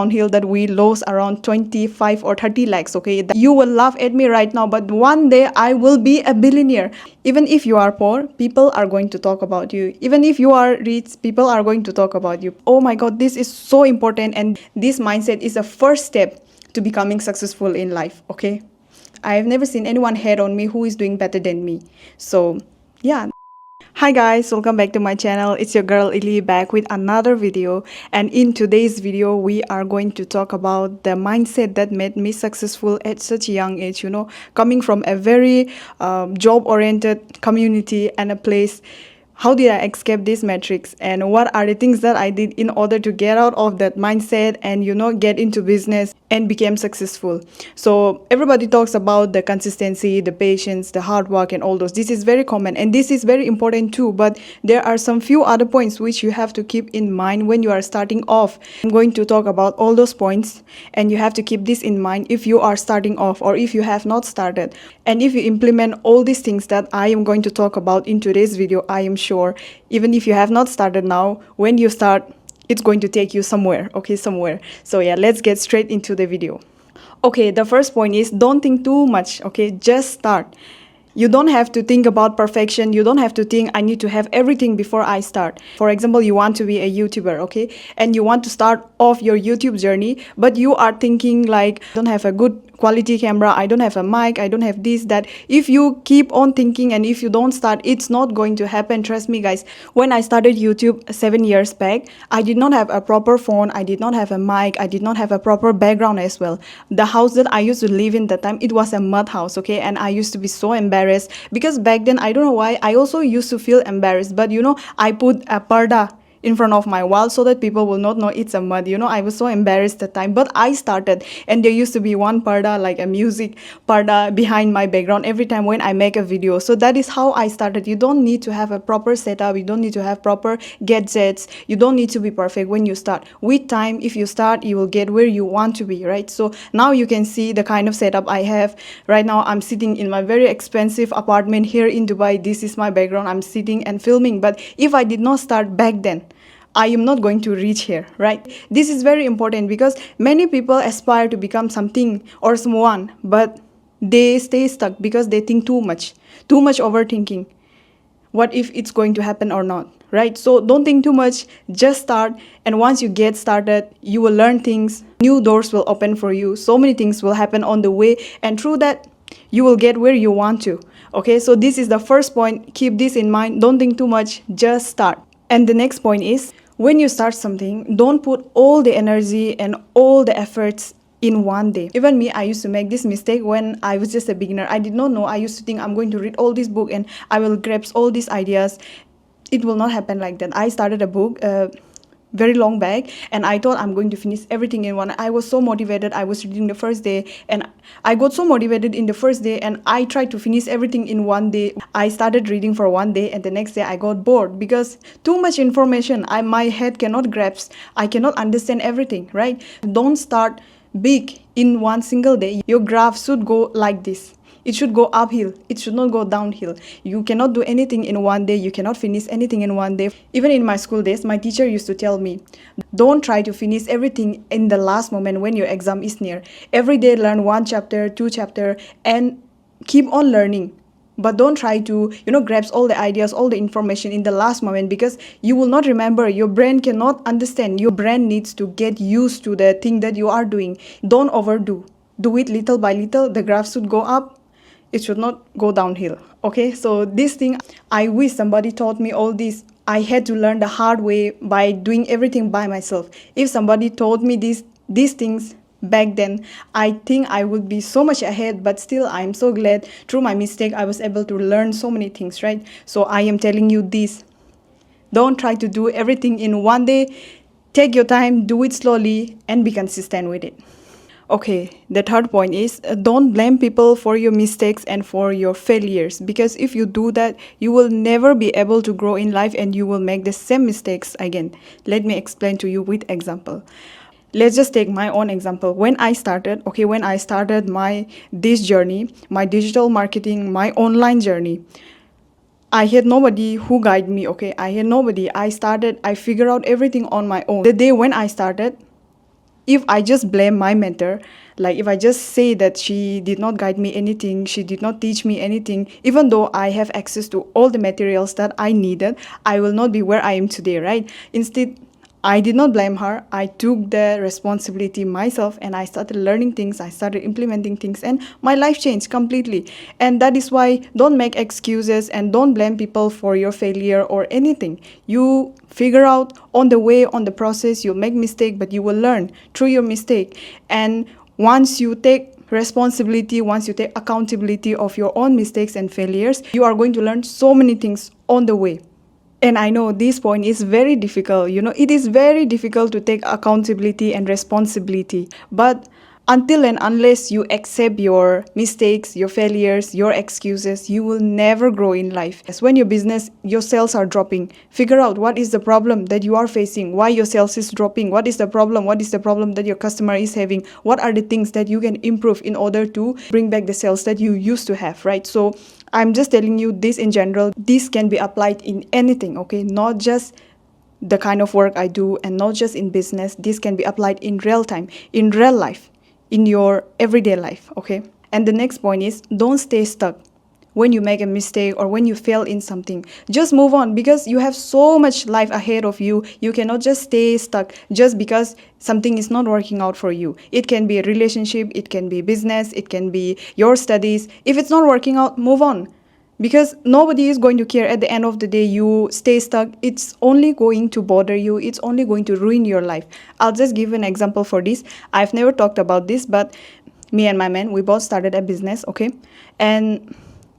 downhill that we lose around 25 or 30 lakhs. Okay, you will laugh at me right now, but one day I will be a billionaire. Even if you are poor, people are going to talk about you. Even if you are rich, people are going to talk about you. Oh my god, this is so important, and this mindset is the first step to becoming successful in life. Okay, I have never seen anyone hate on me who is doing better than me. So yeah. Hi guys, welcome back to my channel. It's your girl Ili back with another video, and in today's video we are going to talk about the mindset that made me successful at such a young age, coming from a very job oriented community and a place. How did I escape this matrix, and what are the things that I did in order to get out of that mindset and get into business and became successful? So everybody talks about the consistency, the patience, the hard work and all those. This is very common and this is very important too, but there are some few other points which you have to keep in mind when you are starting off. I'm going to talk about all those points, and you have to keep this in mind if you are starting off or if you have not started. And if you implement all these things that I am going to talk about in today's video, I am sure even if you have not started now, when you start, it's going to take you somewhere. Okay, somewhere. So yeah, let's get straight into the video. Okay, the first point is don't think too much. Okay, just start. You don't have to think about perfection. You don't have to think I need to have everything before I start. For example, you want to be a YouTuber, okay? And you want to start off your YouTube journey, but you are thinking like, I don't have a good quality camera, I don't have a mic, I don't have this, that. If you keep on thinking and if you don't start, it's not going to happen. Trust me, guys. When I started YouTube 7 years back, I did not have a proper phone, I did not have a mic, I did not have a proper background as well. The house that I used to live in that time, it was a mud house, okay? And I used to be so embarrassed because back then, I don't know why, I also used to feel embarrassed, but I put a parda in front of my wall so that people will not know it's a mud. I was so embarrassed that time, but I started, and there used to be one parda, like a music parda behind my background every time when I make a video. So that is how I started. You don't need to have a proper setup, you don't need to have proper gadgets, you don't need to be perfect when you start. With time, if you start, you will get where you want to be, right? So now you can see the kind of setup I have right now. I'm sitting in my very expensive apartment here in Dubai. This is my background, I'm sitting and filming. But if I did not start back then, I am not going to reach here, right? This is very important because many people aspire to become something or someone, but they stay stuck because they think too much overthinking. What if it's going to happen or not, right? So don't think too much, just start. And once you get started, you will learn things, new doors will open for you, so many things will happen on the way, and through that, you will get where you want to. Okay, so this is the first point. Keep this in mind. Don't think too much, just start. And the next point is, when you start something, don't put all the energy and all the efforts in one day. Even me, I used to make this mistake when I was just a beginner. I did not know. I used to think I'm going to read all this book and I will grasp all these ideas. It will not happen like that. I started a book very long back, and I thought I'm going to finish everything in one. I was so motivated. I was reading the first day, and I got so motivated in the first day, and I tried to finish everything in one day. I started reading for one day, and the next day I got bored because too much information. My head cannot grasp. I cannot understand everything, right? Don't start big in one single day. Your graph should go like this. It should go uphill. It should not go downhill. You cannot do anything in one day. You cannot finish anything in one day. Even in my school days, my teacher used to tell me, don't try to finish everything in the last moment when your exam is near. Every day learn one chapter, two chapter, and keep on learning. But don't try to, grasp all the ideas, all the information in the last moment, because you will not remember. Your brain cannot understand. Your brain needs to get used to the thing that you are doing. Don't overdo. Do it little by little. The graph should go up. It should not go downhill. Okay, so this thing, I wish somebody taught me all this. I had to learn the hard way by doing everything by myself. If somebody taught me these things back then, I think I would be so much ahead. But still, I'm so glad through my mistake I was able to learn so many things, right? So I am telling you this. Don't try to do everything in one day. Take your time, do it slowly, and be consistent with it. Okay, the third point is don't blame people for your mistakes and for your failures, because if you do that, you will never be able to grow in life and you will make the same mistakes again. Let me explain to you with example. Let's just take my own example. When I started this journey, my digital marketing, my online journey, I had nobody who guided me, okay? I had nobody. I figured out everything on my own. The day when I started, if I just blame my mentor, like if I just say that she did not guide me anything, she did not teach me anything, even though I have access to all the materials that I needed, I will not be where I am today, right? Instead, I did not blame her. I took the responsibility myself and I started learning things, I started implementing things, and my life changed completely. And that is why don't make excuses and don't blame people for your failure or anything. You figure out on the way, on the process, you'll make mistake, but you will learn through your mistake. And once you take responsibility, once you take accountability of your own mistakes and failures, you are going to learn so many things on the way. And I know this point is very difficult. It is very difficult to take accountability and responsibility. But until and unless you accept your mistakes, your failures, your excuses, you will never grow in life. As when your business, your sales are dropping, figure out what is the problem that you are facing, why your sales is dropping, what is the problem that your customer is having, what are the things that you can improve in order to bring back the sales that you used to have, right? So I'm just telling you this in general. This can be applied in anything, okay? Not just the kind of work I do and not just in business. This can be applied in real time, in real life, in your everyday life, okay? And the next point is don't stay stuck. When you make a mistake or when you fail in something, just move on, because you have so much life ahead of you. You cannot just stay stuck just because something is not working out for you. It can be a relationship, it can be business, it can be your studies. If it's not working out, move on, because nobody is going to care at the end of the day. You stay stuck, it's only going to bother you, it's only going to ruin your life. I'll just give an example for this. I've never talked about this, but me and my man, we both started a business, okay? And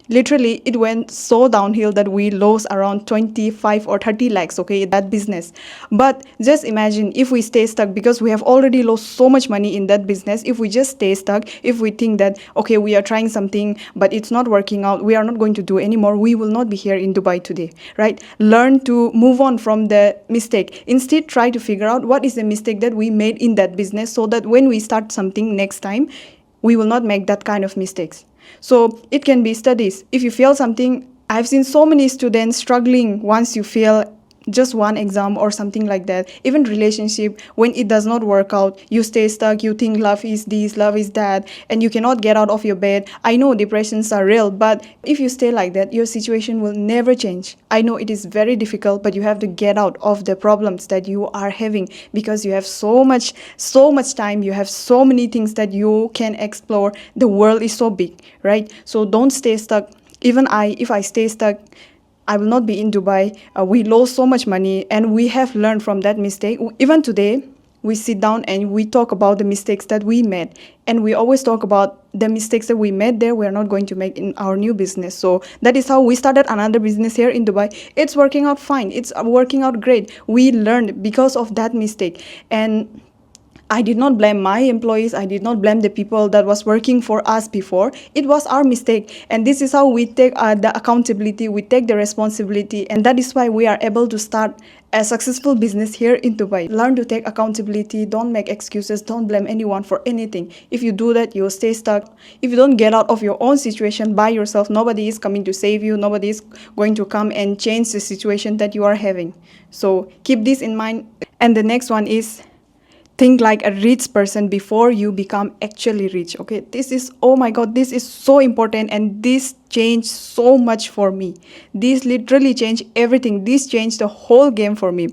literally it went so downhill that we lost around 25 or 30 lakhs, okay, that business. But just imagine if we stay stuck, because we have already lost so much money in that business. If we just stay stuck, if we think that okay, we are trying something but it's not working out, we are not going to do anymore, we will not be here in Dubai today, right? Learn to move on from the mistake. Instead, try to figure out what is the mistake that we made in that business, so that when we start something next time, we will not make that kind of mistakes. So it can be studies. If you fail something, I've seen so many students struggling once you fail just one exam or something like that. Even relationship, when it does not work out, you stay stuck, you think love is this, love is that, and you cannot get out of your bed. I know depressions are real, but if you stay like that, your situation will never change. I know it is very difficult, but you have to get out of the problems that you are having, because you have so much time, you have so many things that you can explore. The world is so big, right? So don't stay stuck. Even if I stay stuck, I will not be in Dubai. We lost so much money and we have learned from that mistake. Even today, we sit down and we talk about the mistakes that we made. And we always talk about the mistakes that we made there, we are not going to make in our new business. So that is how we started another business here in Dubai. It's working out fine. It's working out great. We learned because of that mistake. And I did not blame my employees. I did not blame the people that was working for us before. It was our mistake. And this is how we take the accountability, we take the responsibility. And that is why we are able to start a successful business here in Dubai. Learn to take accountability. Don't make excuses. Don't blame anyone for anything. If you do that, you'll stay stuck. If you don't get out of your own situation by yourself, nobody is coming to save you. Nobody is going to come and change the situation that you are having. So keep this in mind. And the next one is, think like a rich person before you become actually rich. Okay, this is, oh my god, this is so important, and this changed so much for me. This literally changed everything. This changed the whole game for me.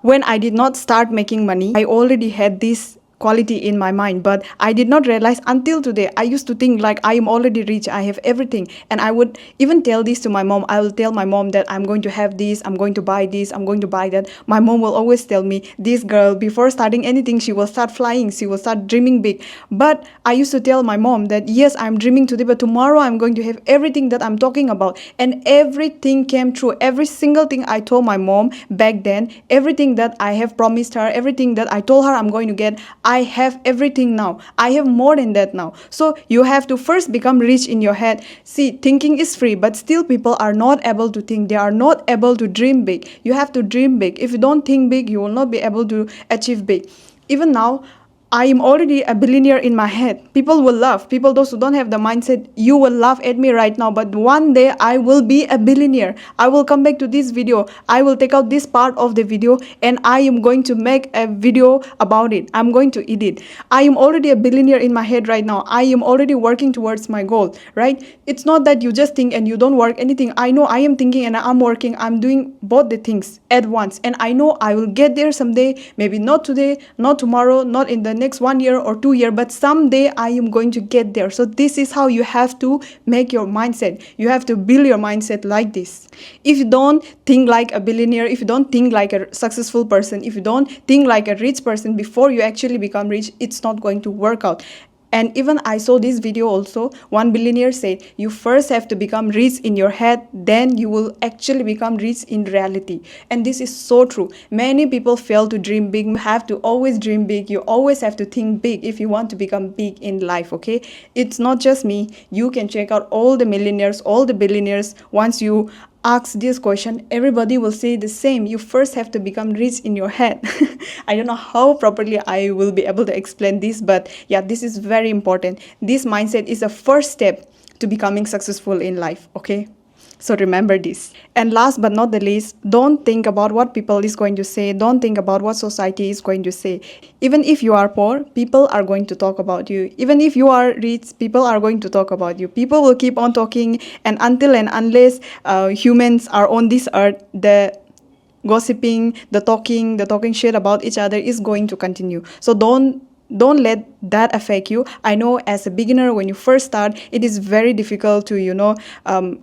When I did not start making money, I already had this quality in my mind, but I did not realize until today. I used to think like I am already rich, I have everything, and I would even tell this to my mom. I will tell my mom that I'm going to have this, I'm going to buy this, I'm going to buy that. My mom will always tell me, this girl, before starting anything, she will start flying, she will start dreaming big. But I used to tell my mom that yes, I'm dreaming today, but tomorrow I'm going to have everything that I'm talking about. And everything came true. Every single thing I told my mom back then, everything that I have promised her, everything that I told her I'm going to get, I have everything now. I have more than that now. So you have to first become rich in your head. See, thinking is free, but still people are not able to think. They are not able to dream big. You have to dream big. If you don't think big, you will not be able to achieve big. Even now, I am already a billionaire in my head. People will laugh. People, those who don't have the mindset, you will laugh at me right now. But one day I will be a billionaire. I will come back to this video. I will take out this part of the video and I am going to make a video about it. I'm going to edit. I am already a billionaire in my head right now. I am already working towards my goal, right? It's not that you just think and you don't work anything. I know I am thinking and I'm working. I'm doing both the things at once. And I know I will get there someday. Maybe not today, not tomorrow, not in the next 1 year or 2 year, but someday I am going to get there. So this is how you have to make your mindset. You have to build your mindset like this. If you don't think like a billionaire, if you don't think like a successful person, if you don't think like a rich person before you actually become rich, it's not going to work out. And even I saw this video also, one billionaire said, you first have to become rich in your head, then you will actually become rich in reality. And this is so true. Many people fail to dream big. You have to always dream big. You always have to think big if you want to become big in life, okay? It's not just me. You can check out all the millionaires, all the billionaires. Once you ask this question, everybody will say the same. You first have to become rich in your head. I don't know how properly I will be able to explain this, but yeah, this is very important. This mindset is the first step to becoming successful in life, okay? So remember this. And last but not the least, don't think about what people is going to say. Don't think about what society is going to say. Even if you are poor, people are going to talk about you. Even if you are rich, people are going to talk about you. People will keep on talking, and until and unless humans are on this earth, the gossiping, the talking shit about each other is going to continue. So don't let that affect you. I know as a beginner, when you first start, it is very difficult to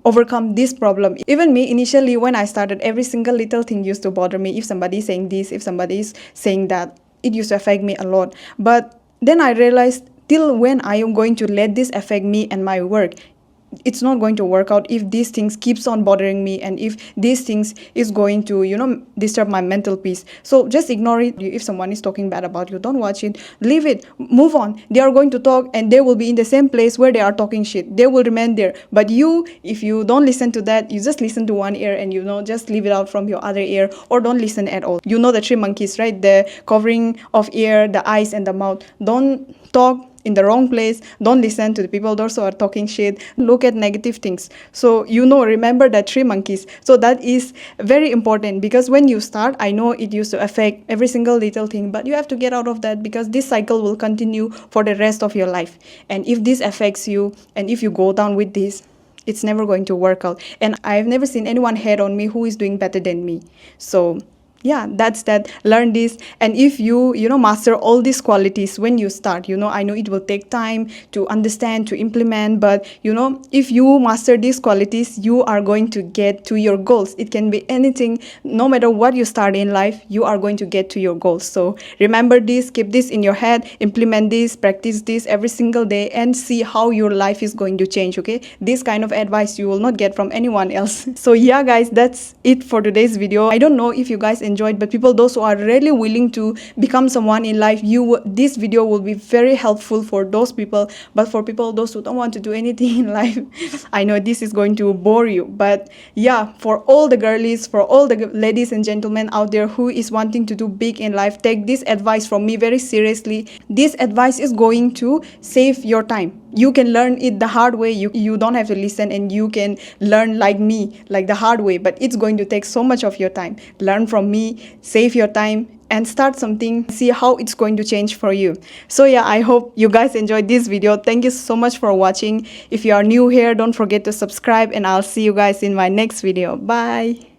overcome this problem. Even me, initially when I started, every single little thing used to bother me. If somebody is saying this, if somebody is saying that, it used to affect me a lot. But then I realized, till when I am going to let this affect me and my work? It's not going to work out if these things keeps on bothering me, and if these things is going to disturb my mental peace. So just ignore it. If someone is talking bad about you, don't watch it, leave it, move on. They are going to talk and they will be in the same place where they are talking shit. They will remain there. But you, if you don't listen to that, you just listen to one ear and just leave it out from your other ear, or don't listen at all. You know the three monkeys, right? The covering of ear, the eyes and the mouth. Don't talk in the wrong place. Don't listen to the people those who are talking shit. Look at negative things. So remember that three monkeys. So that is very important, because when you start, I know it used to affect every single little thing, but you have to get out of that, because this cycle will continue for the rest of your life. And if this affects you, and if you go down with this, it's never going to work out. And I've never seen anyone hate on me who is doing better than me. So yeah, that's that. Learn this. And if you master all these qualities when you start, I know it will take time to understand, to implement, but if you master these qualities, you are going to get to your goals. It can be anything. No matter what you start in life, you are going to get to your goals. So remember this, keep this in your head, implement this, practice this every single day, and see how your life is going to change, okay? This kind of advice you will not get from anyone else. So yeah guys, that's it for today's video. I don't know if you guys enjoyed, but people those who are really willing to become someone in life, this video will be very helpful for those people. But for people those who don't want to do anything in life, I know this is going to bore you. But yeah, for all the girlies, for all the ladies and gentlemen out there who is wanting to do big in life, take this advice from me very seriously. This advice is going to save your time. You can learn it the hard way. You don't have to listen, and you can learn like me, like the hard way, but it's going to take so much of your time. Learn from me, save your time, and start something, see how it's going to change for you. So yeah, I hope you guys enjoyed this video. Thank you so much for watching. If you are new here, don't forget to subscribe, and I'll see you guys in my next video. Bye.